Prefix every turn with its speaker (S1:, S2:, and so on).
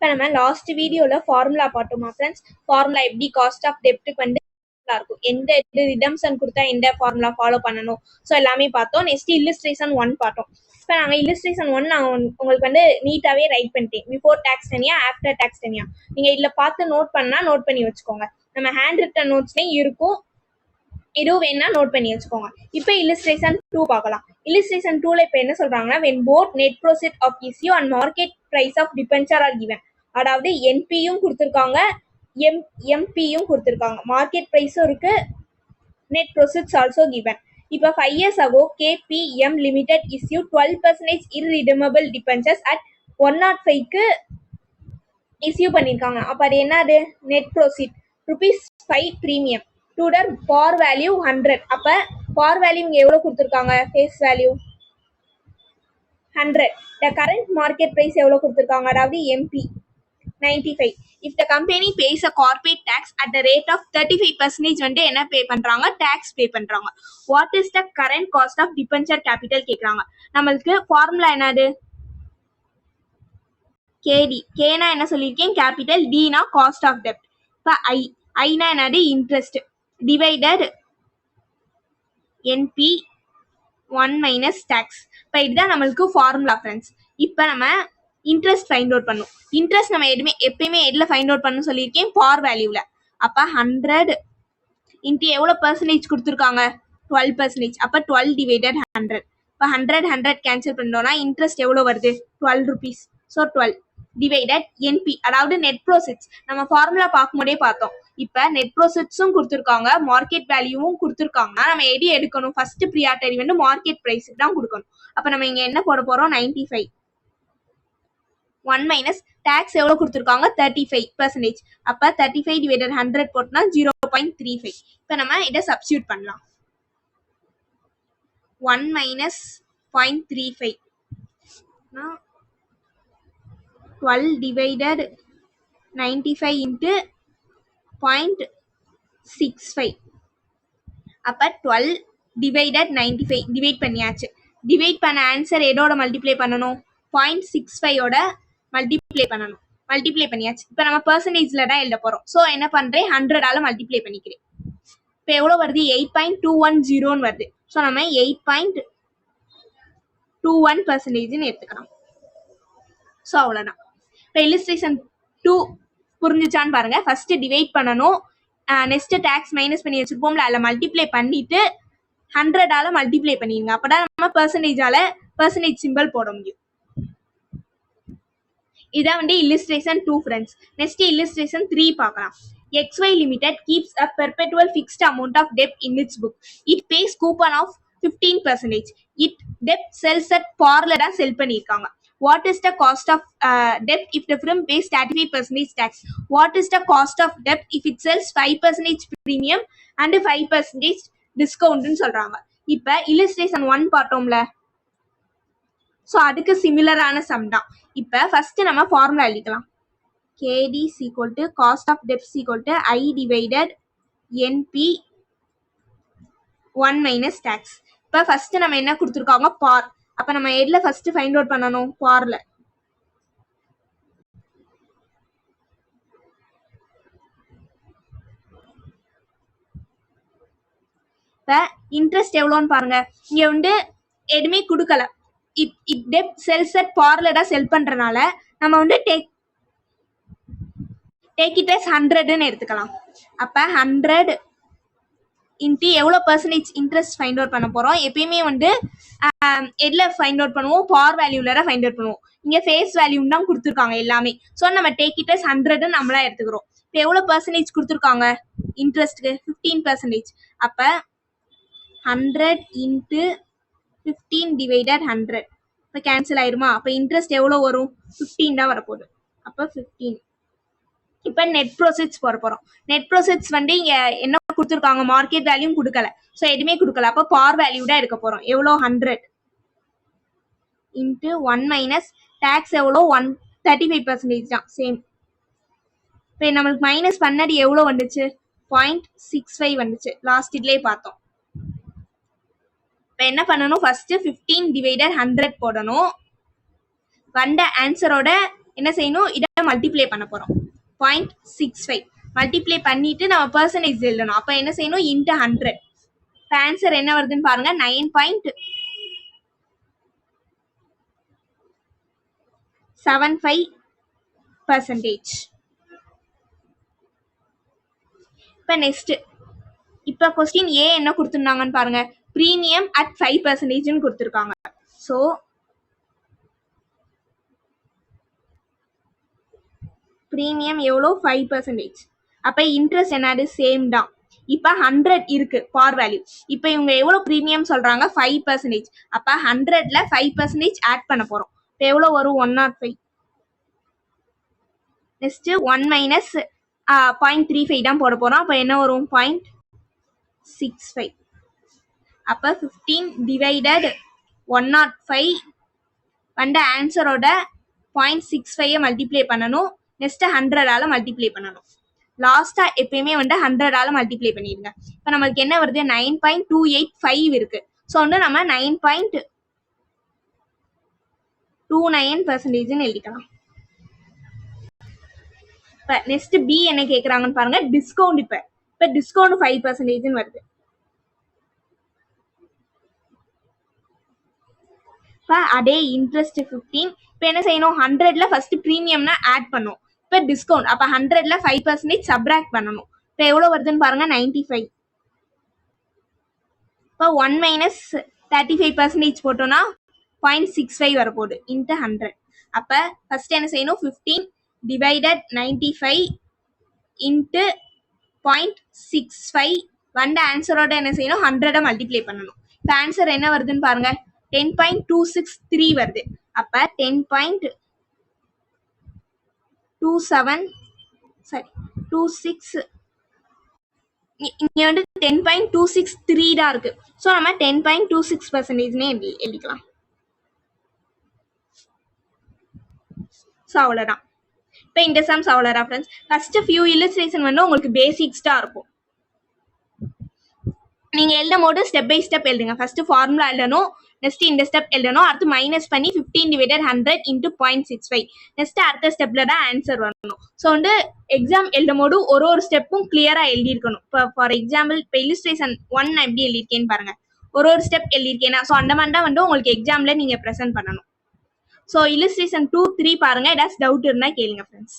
S1: இப்போ நம்ம லாஸ்ட் வீடியோல ஃபார்முலா பார்த்தோமா ஃப்ரெண்ட்ஸ்? ஃபார்முலா எப்படி காஸ்ட் ஆஃப் டெப்ட்டுக்கு வந்து இருக்கும், எந்த ரிடம்ஷன் கொடுத்தா எந்த ஃபார்முலா ஃபாலோ பண்ணணும், ஸோ எல்லாமே பார்த்தோம். நெக்ஸ்ட் இல்லுஸ்ட்ரேஷன் 1 பார்த்தோம். இப்போ நாங்கள் இல்லுஸ்ட்ரேஷன் 1 நான் உங்களுக்கு வந்து நீட்டாகவே ரைட் பண்ணிட்டேன். பிஃபோர் டேக்ஸ் தனியா, ஆஃப்டர் டேக்ஸ் தனியா. நீங்கள் இதில் பார்த்து நோட் பண்ணால் நோட் பண்ணி வச்சுக்கோங்க. நம்ம ஹேண்ட் ரிட்டன் நோட்ஸ்லேயும் இருக்கும், இதுவும் வேணா நோட் பண்ணி வச்சுக்கோங்க. இப்போ இல்லுஸ்ட்ரேஷன் 2 பார்க்கலாம். இல்லுஸ்ட்ரேஷன் 2ல இப்போ என்ன சொல்றாங்கன்னா, when both net proceeds of issue and market price of debenture are given, அதாவது என்பியும் கொடுத்துருக்காங்க, எம்பியும் கொடுத்துருக்காங்க, மார்க்கெட் ப்ரைஸும் இருக்கு, net proceeds also given. இப்போ 5 years ago KPM Limited issued 12% irredeemable debentures at 105க்கு இஸ்யூ பண்ணியிருக்காங்க. அப்போ அது என்னது? Net proceed ₹5 premium to the par value 100. அப்போ பார் வேல்யூ இங்கே எவ்வளோ கொடுத்துருக்காங்க? Face value 100. The current market price எவ்வளோ கொடுத்துருக்காங்க? அதாவது MP 95. If the company pays a corporate tax at the rate of 35% வந்து என்ன பே பண்ணுறாங்க? டேக்ஸ் பே பண்ணுறாங்க. What is the current cost of debenture capital கேட்குறாங்க. நம்மளுக்கு ஃபார்முலா என்னது? கேடி. கேனா என்ன சொல்லியிருக்கேன்? கேபிட்டல். டினா காஸ்ட் ஆஃப் டெப்ட். இப்போ ஐனா என்னது? Interest divided NP 1 minus tax. இப்போ இதுதான் நம்மளுக்கு ஃபார்முலா ஃப்ரெண்ட்ஸ். இப்போ நம்ம இன்ட்ரெஸ்ட் ஃபைண்ட் அவுட் பண்ணும். இன்ட்ரெஸ்ட் நம்ம எப்பயுமே எதில் ஃபைண்ட் அவுட் பண்ணணும் சொல்லியிருக்கேன்? பார் வேல்யூவில். அப்போ 100 இன்ட்டு எவ்வளோ பர்சன்டேஜ் கொடுத்துருக்காங்க? 12%. அப்போ 12 டிவைடட் 100. இப்போ 100 கேன்சல் பண்ணோம்னா இன்ட்ரெஸ்ட் எவ்வளோ வருது? 12 rupees. ஸோ 12 டிவைடட் என்பி, அதாவது நெட் ப்ரோசிட்ஸ். நம்ம ஃபார்முலா பார்க்கும்போதே பார்த்தோம். இப்போ நெட் ப்ரோசிட்ஸும் கொடுத்துருக்காங்க, மார்க்கெட் வேல்யூவும் கொடுத்துருக்காங்கன்னா நம்ம எடி எடுக்கணும்? ஃபர்ஸ்ட் ப்ரியாரிட்டி வந்து மார்க்கெட் ப்ரைஸுக்கு தான் கொடுக்கணும். அப்போ நம்ம இங்கே என்ன போட போகிறோம்? 95. 1 மைனஸ் டேக்ஸ் எவ்வளோ கொடுத்துருக்காங்க? 35%. அப்போ 35 டிவைடட் 100 போட்டோம்னா 0.35. இப்போ நம்ம இதை சப்ஸ்டியூட் பண்ணலாம். 1 மைனஸ் 0.35 12 divided 95 into 0.65. அப்போ 12 divided 95 டிவைட் பண்ணியாச்சு. டிவைட் பண்ண ஆன்சர் எதோட மல்டிப்ளை பண்ணணும்? 0.65ஓட மல்டிப்ளை பண்ணணும். மல்டிப்ளை பண்ணியாச்சு. இப்போ நம்ம பர்சன்டேஜில் தான் எழுத போகிறோம். ஸோ என்ன பண்ணுறேன்? 100ஆல் மல்டிப்ளை பண்ணிக்கிறேன். இப்போ எவ்வளோ வருது? 8.210 வருது. ஸோ நம்ம 8.21% எடுத்துக்கலாம். ஸோ அவ்வளோதான். இப்போ இல்லுஸ்ட்ரேஷன் 2 புரிஞ்சுச்சான்னு பாருங்க. ஃபர்ஸ்ட் டிவைட் பண்ணணும், நெக்ஸ்ட் டேக்ஸ் மைனஸ் பண்ணி வச்சிருப்போம்ல, அதில் மல்டிப்ளை பண்ணிட்டு 100ஆல் மல்டிப்ளை பண்ணிடுங்க. அப்போதான் நம்ம பர்சன்டேஜ் சிம்பிள் போட முடியும். இதான் வந்து இல்லுஸ்ட்ரேஷன் 2 ஃப்ரெண்ட்ஸ். நெக்ஸ்ட் இல்லுஸ்ட்ரேஷன் 3 பார்க்கலாம். XY Limited keeps a perpetual fixed amount of debt in its book. It pays coupon of 15%. It debt sells at parல தான் செல் பண்ணியிருக்காங்க. What is the cost of debt if the firm pays 35% tax? What is the cost of debt if it sells 5% premium and 5% discount சொல்றாங்க. இப்போ illustration 1 பார்த்தோம்ல, so அதுக்கு சிமிலரான some தான். இப்போ first நம்ம formula எழுதிக்கலாம். KD is equal to cost of debt is equal to I divided NP 1 minus tax. இப்போ first நம்ம என்ன கொடுத்துருக்காங்க? பார். அப்போ நம்ம எதில் ஃபர்ஸ்ட் ஃபைண்ட் அவுட் பண்ணணும்? பார்ல. இப்போ இன்ட்ரெஸ்ட் எவ்வளோன்னு பாருங்க. இங்கே வந்து எதுவுமே கொடுக்கல. இட் டெப்ட் செல்ஸ் அட் பார்ல தான் செல் பண்ணுறனால நம்ம வந்து டேக் இட் அஸ் 100ன்னு எடுத்துக்கலாம். அப்போ 100 இன்ட்டு எவ்வளோ பர்சன்டேஜ் இன்ட்ரெஸ்ட் ஃபைண்ட் அவுட் பண்ண போகிறோம்? எப்பயுமே வந்து எதில் ஃபைண்ட் அவுட் பண்ணுவோம்? பார் வேல்யூவில் தான் ஃபைண்ட் அவுட் பண்ணுவோம். இங்கே ஃபேஸ் வேல்யூன்னு தான் கொடுத்துருக்காங்க எல்லாமே. ஸோ நம்ம டேக் இட் அஸ் 100ன்னு நம்மளா எடுத்துக்கிறோம். இப்போ எவ்வளோ பர்சன்டேஜ் கொடுத்துருக்காங்க இன்ட்ரெஸ்ட்டுக்கு? 15%. அப்போ 100 இன்ட்டு 15 டிவைடட் 100. இப்போ கேன்சல் ஆயிருமா? அப்போ இன்ட்ரெஸ்ட் எவ்வளோ வரும்? 15 தான் வரப்போகுது. அப்போ 15. இப்போ நெட் ப்ரோசிட்ஸ் போட போகிறோம். நெட் ப்ரோசிட்ஸ் வந்து இங்கே என்ன கொடுத்துருக்காங்க? மார்க்கெட் வேல்யூ கொடுக்கல, ஸோ எதுவுமே கொடுக்கல. அப்போ பார் வேல்யூ தான் எடுக்க போகிறோம். எவ்வளோ? 100 இன்ட்டு 1 மைனஸ் டேக்ஸ் எவ்வளோ? 35% தான், சேம். இப்போ நம்மளுக்கு மைனஸ் பண்ணது எவ்வளோ வந்துச்சு? 0.65 வந்துச்சு. லாஸ்ட் இதுலேயே பார்த்தோம். இப்போ என்ன பண்ணணும்? ஃபர்ஸ்ட் 15 டிவைடட் 100 போடணும். வந்த ஆன்சரோட என்ன செய்யணும், இதை மல்டிப்ளை பண்ண போறோம். 0.65 மல்டிப்ளை பண்ணிட்டு நம்ம பெர்சன்டேஜ் எழுதணும். அப்ப என்ன செய்யணும், இன்ட்டு 100. இப்போ ஆன்சர் என்ன வருதுன்னு பாருங்க, 9.75%. இப்போ நெக்ஸ்ட், இப்போ கொஸ்டின் ஏ என்ன கொடுத்துருந்தாங்கன்னு பாருங்க, ப்ரீமியம் அட் 5% கொடுத்துருக்காங்க. ஸோ ப்ரீமியம் எவ்வளோ, 5%. அப்போ இன்ட்ரெஸ்ட் என்னது, சேம் தான். இப்போ 100 இருக்கு பார் வேல்யூ. இப்போ இவங்க எவ்வளோ ப்ரீமியம் சொல்றாங்க, 5%. அப்போ 100ல 5% ஆட் பண்ண போறோம். இப்போ எவ்வளோ வரும், 105. நெக்ஸ்ட் 1 மைனஸ் 0.35 தான் போட போறோம். அப்போ என்ன வரும், 0.65. அப்போ 15 டிவைடட் 105 வந்து ஆன்சரோட 0.65 மல்டிப்ளை பண்ணணும். நெக்ஸ்ட் 100ஆல மல்டிப்ளை பண்ணணும். லாஸ்டா எப்பயுமே வந்து 100ஆல மல்டிப்ளை பண்ணிடுங்க. இப்போ நம்மளுக்கு என்ன வருது, 9.285 இருக்கு. ஸோ வந்து நம்ம 9.29% எழுதிக்கலாம். இப்போ நெக்ஸ்ட் பி என்ன கேட்குறாங்கன்னு பாருங்க, டிஸ்கவுண்ட். இப்போ டிஸ்கவுண்ட் 5% வருது. இப்போ அதே இன்ட்ரெஸ்ட் 15. இப்போ என்ன செய்யணும், 100ல ஃபர்ஸ்ட் ப்ரீமியம்னா ஆட் பண்ணும். இப்போ டிஸ்கவுண்ட், அப்போ 100ல 5% சப்ராக்ட் பண்ணணும். இப்போ எவ்வளோ வருதுன்னு பாருங்க, 95. இப்போ 1 மைனஸ் 35% போட்டோம்னா 0.65 வரப்போகுது, இன்ட்டு 100. அப்போ ஃபர்ஸ்ட் என்ன செய்யணும், 15 டிவைடட் 95 இன்ட்டு 0.65 வந்த ஆன்சரோட என்ன செய்யணும், 100 மல்டிப்ளை பண்ணணும். இப்போ ஆன்சர் என்ன வருதுன்னு பாருங்க, 10.263 வருது. அப்ப 10.26 இங்க வந்து 10.263 தான் இருக்கு. ஸோ நம்ம 10.26% எழுதிக்கலாம். ஸோ அவ்வளோதான். இப்போ இந்த சம்ஸ் அவ்வளோதான் ஃப்ரெண்ட்ஸ். ஃபர்ஸ்ட் ஃபியூ இல்லஸ்ட்ரேஷன் வந்து உங்களுக்கு பேசிக்ஸ் தான் இருக்கும். நீங்க எழுதும் போது ஸ்டெப் பை ஸ்டெப் எழுதுங்க. ஃபர்ஸ்ட் ஃபார்முலா எழுதணும், நெக்ஸ்ட் இந்த ஸ்டெப் எழுதணும், அடுத்து மைனஸ் பண்ணி 15 டிவைடட் 100 இன்ட்டு 0.65. நெக்ஸ்ட் அடுத்த ஸ்டெப்ல தான் ஆன்சர் வரணும். ஸோ வந்து எக்ஸாம் எழுதும் போது ஒரு ஸ்டெப்பும் கிளியரா எழுதியிருக்கணும். இப்போ ஃபார் எக்ஸாம்பிள் இப்போ இல்லஸ்ட்ரேஷன் 1 எப்படி எழுதியிருக்கேன்னு பாருங்க, ஒரு ஸ்டெப் எழுதியிருக்கேன்னா ஸோ அந்த மாதிரி தான் வந்து உங்களுக்கு எக்ஸாம்ல நீங்க ப்ரெசென்ட் பண்ணணும். ஸோ இல்லஸ்ட்ரேஷன் 2, 3 பாருங்க. ஏதாச்சும் டவுட் இருந்தா கேளுங்க ஃப்ரெண்ட்ஸ்.